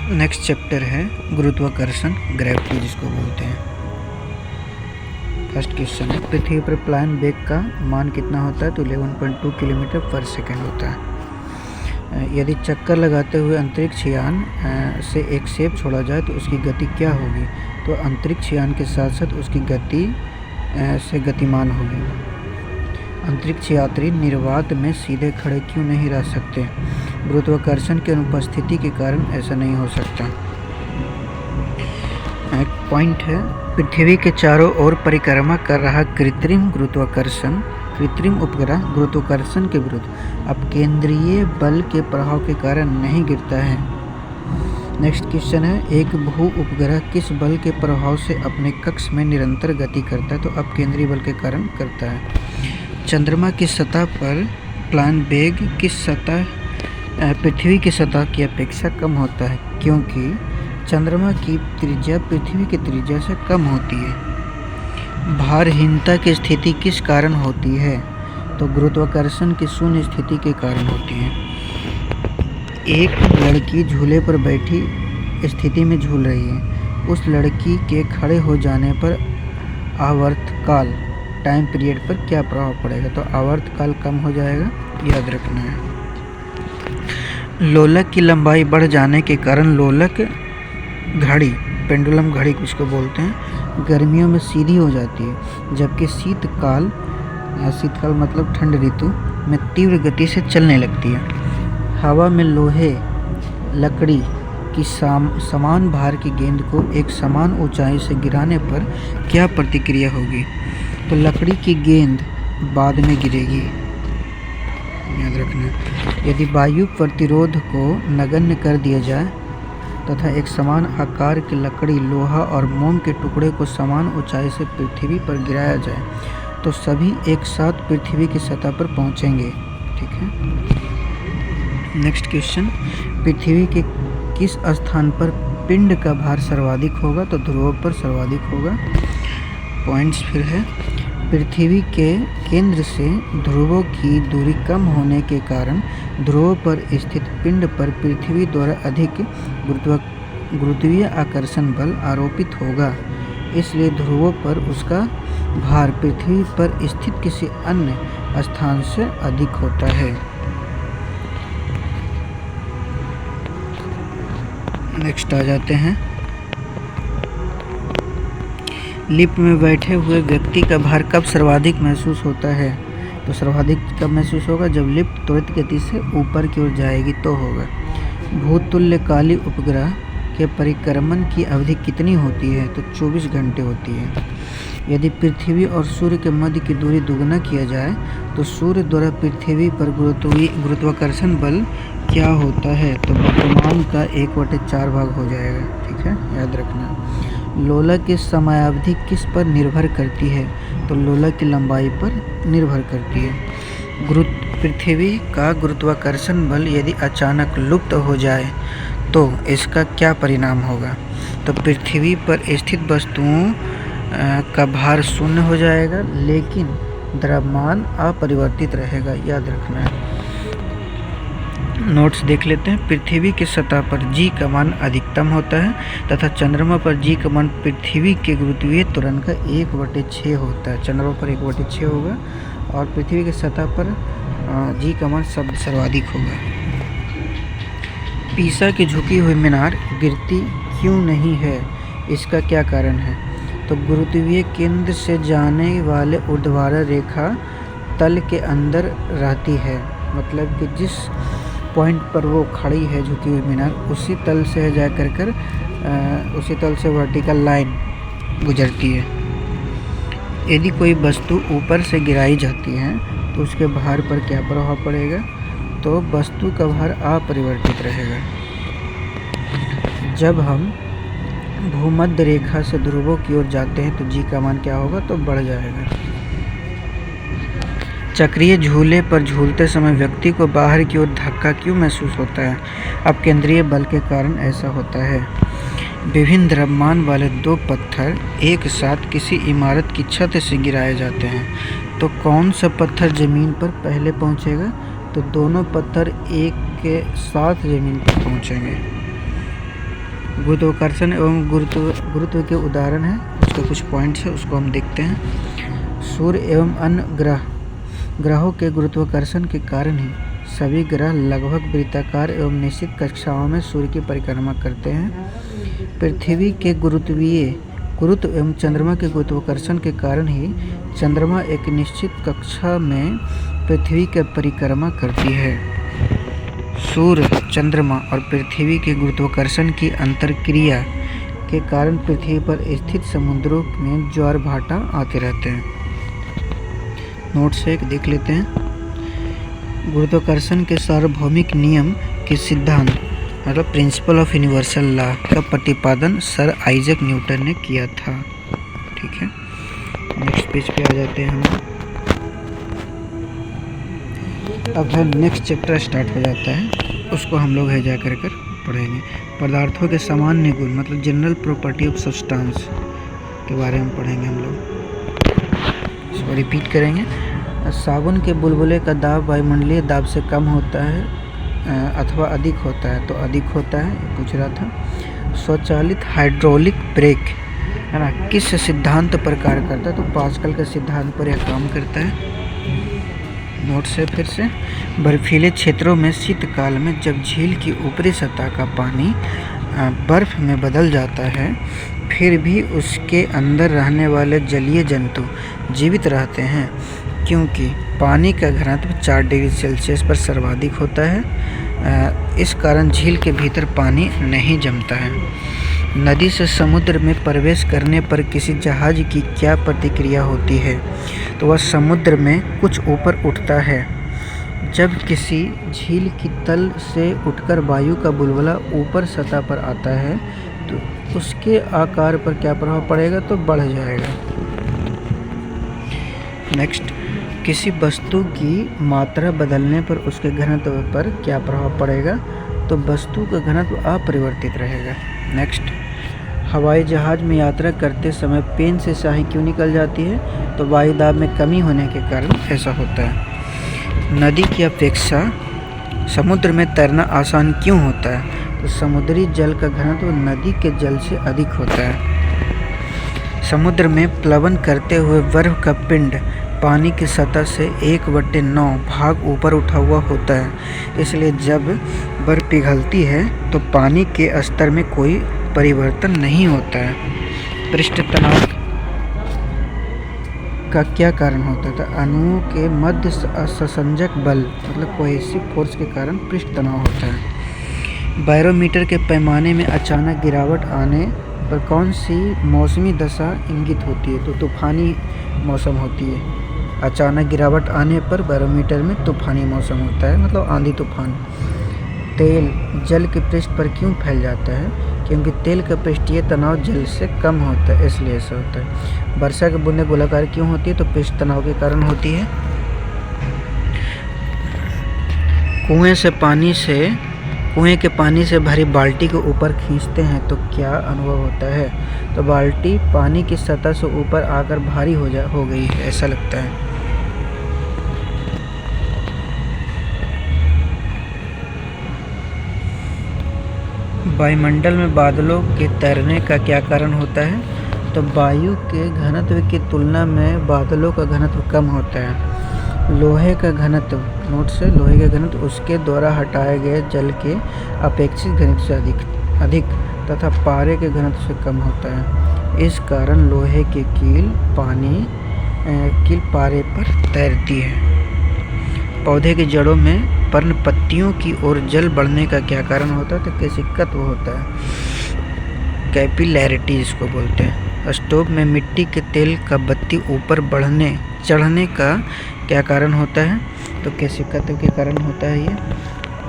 Next chapter है गुरुत्वाकर्षण, gravity जिसको बोलते हैं। फर्स्ट क्वेश्चन है, पृथ्वी पर प्लान वेग का मान कितना होता है? तो 11.2 किलोमीटर पर सेकेंड होता है। यदि चक्कर लगाते हुए अंतरिक्ष यान से एक सेब छोड़ा जाए तो उसकी गति क्या होगी? तो अंतरिक्ष यान के साथ साथ उसकी गति से गतिमान होगी। अंतरिक्ष यात्री निर्वात में सीधे खड़े क्यों नहीं रह सकते? गुरुत्वाकर्षण की अनुपस्थिति के कारण ऐसा नहीं हो सकता। एक पॉइंट है, पृथ्वी के चारों ओर परिक्रमा कर रहा कृत्रिम गुरुत्वाकर्षण, कृत्रिम उपग्रह गुरुत्वाकर्षण के विरुद्ध अपकेंद्रीय बल के प्रभाव के कारण नहीं गिरता है। नेक्स्ट क्वेश्चन है, एक भू उपग्रह किस बल के प्रभाव से अपने कक्ष में निरंतर गति करता है? तो अपकेंद्रीय बल के कारण करता है। चंद्रमा की सतह पर प्लान वेग किस सतह पृथ्वी की सतह की अपेक्षा कम होता है, क्योंकि चंद्रमा की त्रिज्या पृथ्वी की त्रिज्या से कम होती है। भारहीनता की स्थिति किस कारण होती है? तो गुरुत्वाकर्षण की शून्य स्थिति के कारण होती है। एक लड़की झूले पर बैठी स्थिति में झूल रही है, उस लड़की के खड़े हो जाने पर आवर्तकाल टाइम पीरियड पर क्या प्रभाव पड़ेगा? तो आवर्तकाल कम हो जाएगा, याद रखना है। लोलक की लंबाई बढ़ जाने के कारण लोलक घड़ी, पेंडुलम घड़ी जिसको बोलते हैं, गर्मियों में सीधी हो जाती है, जबकि शीतकाल मतलब ठंड ऋतु में तीव्र गति से चलने लगती है। हवा में लोहे लकड़ी की समान भार की गेंद को एक समान ऊंचाई से गिराने पर क्या प्रतिक्रिया होगी? तो लकड़ी की गेंद बाद में गिरेगी, याद रखना। यदि वायु प्रतिरोध को नगण्य कर दिया जाए तथा एक समान आकार की लकड़ी, लोहा और मोम के टुकड़े को समान ऊंचाई से पृथ्वी पर गिराया जाए तो सभी एक साथ पृथ्वी की सतह पर पहुंचेंगे। ठीक है। नेक्स्ट क्वेश्चन, पृथ्वी के किस स्थान पर पिंड का भार सर्वाधिक होगा? तो ध्रुव पर सर्वाधिक होगा। पॉइंट्स फिर है, पृथ्वी के केंद्र से ध्रुवों की दूरी कम होने के कारण ध्रुव पर स्थित पिंड पर पृथ्वी द्वारा अधिक गुरुत्वीय आकर्षण बल आरोपित होगा, इसलिए ध्रुवों पर उसका भार पृथ्वी पर स्थित किसी अन्य स्थान से अधिक होता है। नेक्स्ट आ जाते हैं, लिफ्ट में बैठे हुए व्यक्ति का भार कब सर्वाधिक महसूस होता है? तो सर्वाधिक कब महसूस होगा? जब लिफ्ट त्वरित गति से ऊपर की ओर जाएगी तो होगा। भूतुल्यकाली उपग्रह के परिक्रमण की अवधि कितनी होती है? तो 24 घंटे होती है। यदि पृथ्वी और सूर्य के मध्य की दूरी दुगना किया जाए तो सूर्य द्वारा पृथ्वी पर गुरुत्वाकर्षण बल क्या होता है? तो वर्तमान का 1/4 भाग हो जाएगा। ठीक है, याद रखना। लोला की समयावधि किस पर निर्भर करती है? तो लोला की लंबाई पर निर्भर करती है। पृथ्वी का गुरुत्वाकर्षण बल यदि अचानक लुप्त हो जाए तो इसका क्या परिणाम होगा? तो पृथ्वी पर स्थित वस्तुओं का भार शून्य हो जाएगा, लेकिन द्रव्यमान अपरिवर्तित रहेगा, याद रखना है। नोट्स देख लेते हैं। पृथ्वी की सतह पर जी का मान अधिकतम होता है तथा चंद्रमा पर जी का मान पृथ्वी के गुरुत्वीय त्वरण का 1/6 होता है। चंद्रमा पर 1/6 होगा और पृथ्वी की सतह पर जी का मान सर्वाधिक होगा। पीसा की झुकी हुई मीनार गिरती क्यों नहीं है? इसका क्या कारण है? तो गुरुत्वीय केंद्र से जाने वाले ऊर्ध्वाधर रेखा तल के अंदर रहती है, मतलब कि जिस पॉइंट पर वो खड़ी है झुकी हुई मीनार, उसी तल से जा कर उसी तल से वर्टिकल लाइन गुजरती है। यदि कोई वस्तु ऊपर से गिराई जाती है तो उसके भार पर क्या प्रभाव पड़ेगा? तो वस्तु का भार अपरिवर्तित रहेगा। जब हम भूमध्य रेखा से ध्रुवों की ओर जाते हैं तो जी का मान क्या होगा? तो बढ़ जाएगा। चक्रीय झूले पर झूलते समय व्यक्ति को बाहर की ओर धक्का क्यों महसूस होता है? अपकेंद्रीय बल के कारण ऐसा होता है। विभिन्न द्रव्यमान वाले दो पत्थर एक साथ किसी इमारत की छत से गिराए जाते हैं, तो कौन सा पत्थर जमीन पर पहले पहुंचेगा? तो दोनों पत्थर एक के साथ जमीन पर पहुंचेंगे। गुरुत्वाकर्षण एवं गुरुत्व के उदाहरण है, उसके कुछ पॉइंट्स है, उसको हम देखते हैं। सूर्य एवं अन्य ग्रहों के गुरुत्वाकर्षण के कारण ही सभी ग्रह लगभग वृत्ताकार एवं निश्चित कक्षाओं में सूर्य की परिक्रमा करते हैं। पृथ्वी के गुरुत्व एवं चंद्रमा के गुरुत्वाकर्षण के कारण ही चंद्रमा एक निश्चित कक्षा में पृथ्वी की परिक्रमा करती है। सूर्य, चंद्रमा और पृथ्वी के गुरुत्वाकर्षण की अंतरक्रिया के कारण पृथ्वी पर स्थित समुद्रों में ज्वार भाटा आते रहते हैं। नोट से एक देख लेते हैं। गुरुत्वाकर्षण के सार्वभौमिक नियम के सिद्धांत मतलब प्रिंसिपल ऑफ यूनिवर्सल लॉ का प्रतिपादन सर आइजैक न्यूटन ने किया था। ठीक है, नेक्स्ट पेज पे आ जाते हैं हम। अब है नेक्स्ट चैप्टर स्टार्ट हो जाता है, उसको हम लोग है जा कर पढ़ेंगे। पदार्थों के सामान्य गुण मतलब जनरल प्रॉपर्टी ऑफ सब्सटेंस के बारे में पढ़ेंगे हम लोग। इसको रिपीट करेंगे। साबुन के बुलबुले का दाब वायुमंडलीय दाब से कम होता है अथवा अधिक होता है, तो अधिक होता है, ये पूछ रहा था। स्वचालित हाइड्रोलिक ब्रेक है ना किस सिद्धांत पर कार्य करता है, तो पास्कल के सिद्धांत पर यह काम करता है। नोट से फिर से, बर्फीले क्षेत्रों में शीतकाल में जब झील की ऊपरी सतह का पानी बर्फ में बदल जाता है, फिर भी उसके अंदर रहने वाले जलीय जंतु जीवित रहते हैं, क्योंकि पानी का घनत्व 4 डिग्री सेल्सियस पर सर्वाधिक होता है। इस कारण झील के भीतर पानी नहीं जमता है। नदी से समुद्र में प्रवेश करने पर किसी जहाज की क्या प्रतिक्रिया होती है, तो वह समुद्र में कुछ ऊपर उठता है। जब किसी झील की तल से उठकर वायु का बुलबुला ऊपर सतह पर आता है, तो उसके आकार पर क्या प्रभाव पड़ेगा, तो बढ़ जाएगा। नेक्स्ट, किसी वस्तु की मात्रा बदलने पर उसके घनत्व पर क्या प्रभाव पड़ेगा, तो वस्तु का घनत्व अपरिवर्तित रहेगा। नेक्स्ट, हवाई जहाज में यात्रा करते समय पेन से स्याही क्यों निकल जाती है, तो वायुदाब में कमी होने के कारण ऐसा होता है। नदी की अपेक्षा समुद्र में तैरना आसान क्यों होता है, तो समुद्री जल का घनत्व नदी के जल से अधिक होता है। समुद्र में प्लवन करते हुए बर्फ का पिंड पानी की सतह से 1/9 भाग ऊपर उठा हुआ होता है, इसलिए जब बर्फ पिघलती है तो पानी के स्तर में कोई परिवर्तन नहीं होता है। पृष्ठ तनाव का क्या कारण होता है, तो अणुओं के मध्य संसंजक बल मतलब कोहेसिव फोर्स के कारण पृष्ठ तनाव होता है। बैरोमीटर के पैमाने में अचानक गिरावट आने पर कौन सी मौसमी दशा इंगित होती है, तो तूफानी मौसम होती है। अचानक गिरावट आने पर बैरोमीटर में तूफानी मौसम होता है, मतलब आंधी तूफान। तेल जल के पृष्ठ पर क्यों फैल जाता है, क्योंकि तेल का पृष्ठीय तनाव जल से कम होता है, इसलिए ऐसा होता है। वर्षा की बूंदें गोलाकार क्यों होती है, तो पृष्ठ तनाव के कारण होती है। कुएं के पानी से भरी बाल्टी को ऊपर खींचते हैं तो क्या अनुभव होता है, तो बाल्टी पानी की सतह से ऊपर आकर भारी हो गई है, ऐसा लगता है। वायुमंडल में बादलों के तैरने का क्या कारण होता है, तो वायु के घनत्व की तुलना में बादलों का घनत्व कम होता है। लोहे का घनत्व, नोट से, लोहे का घनत्व उसके द्वारा हटाए गए जल के अपेक्षित घनत्व से अधिक तथा पारे के घनत्व से कम होता है। इस कारण लोहे की कील पारे पर तैरती है। पौधे की जड़ों में पर्णपत्तियों की ओर जल बढ़ने का क्या कारण होता है, तो केशिकत्व होता है, कैपिलैरिटी इसको बोलते हैं। स्टोव में मिट्टी के तेल का बत्ती ऊपर चढ़ने का क्या कारण होता है, तो केशिकत्व के कारण होता है ये।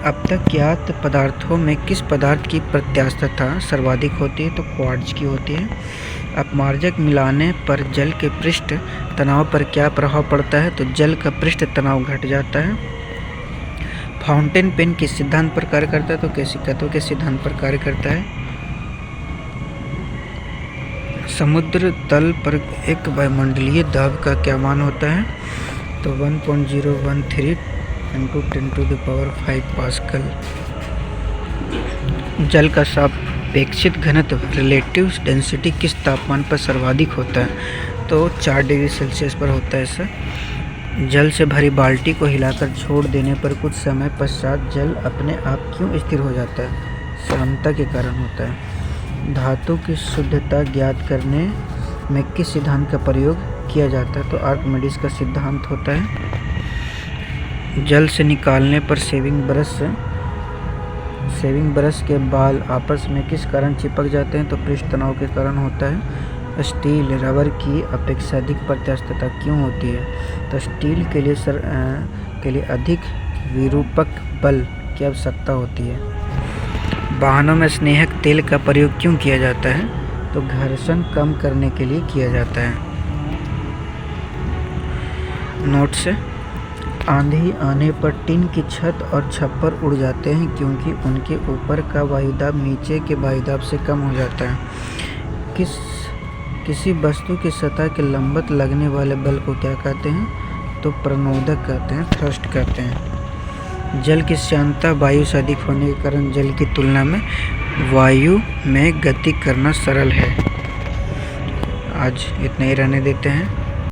अब तक ज्ञात पदार्थों में किस पदार्थ की प्रत्यास्थता सर्वाधिक होती है, तो क्वार्ट्ज की होती है। अपमार्जक मिलाने पर जल के पृष्ठ तनाव पर क्या प्रभाव पड़ता है, तो जल का पृष्ठ तनाव घट जाता है। फाउंटेन पेन किस सिद्धांत पर कार्य करता है, तो केशिकत्व के सिद्धांत पर कार्य करता है। समुद्र तल पर एक वायुमंडलीय दाब का क्या मान होता है, तो 1.013 × 10⁵ पास्कल। जल का अपेक्षित घनत्व रिलेटिव डेंसिटी किस तापमान पर सर्वाधिक होता है? तो 4 डिग्री सेल्सियस पर होता है ऐसा। जल से भरी बाल्टी को हिलाकर छोड़ देने पर कुछ समय पश्चात जल अपने आप क्यों स्थिर हो जाता है? समता के कारण होता है। धातु की शुद्धता ज्ञात करने में किस सिद्धांत का प्रयोग किया जाता है? तो आर्किमिडीज का सिद्धांत होता है। जल से निकालने पर सेविंग ब्रश के बाल आपस में किस कारण चिपक जाते हैं? तो पृष्ठ तनाव के कारण होता है। स्टील रबर की अपेक्षा अधिक प्रत्यास्थता क्यों होती है? तो स्टील के लिए अधिक विरूपक बल की आवश्यकता होती है। वाहनों में स्नेहक तेल का प्रयोग क्यों किया जाता है? तो घर्षण कम करने के लिए किया जाता है। नोट्स: आंधी आने पर टीन की छत और छप्पर उड़ जाते हैं क्योंकि उनके ऊपर का वायुदाब नीचे के वायुदाब से कम हो जाता है। किसी वस्तु की सतह के लंबवत लगने वाले बल को क्या कहते हैं? तो प्रणोदक कहते हैं, थ्रस्ट कहते हैं। जल की श्यानता वायु से अधिक होने के कारण जल की तुलना में वायु में गति करना सरल है। आज इतना ही रहने देते हैं।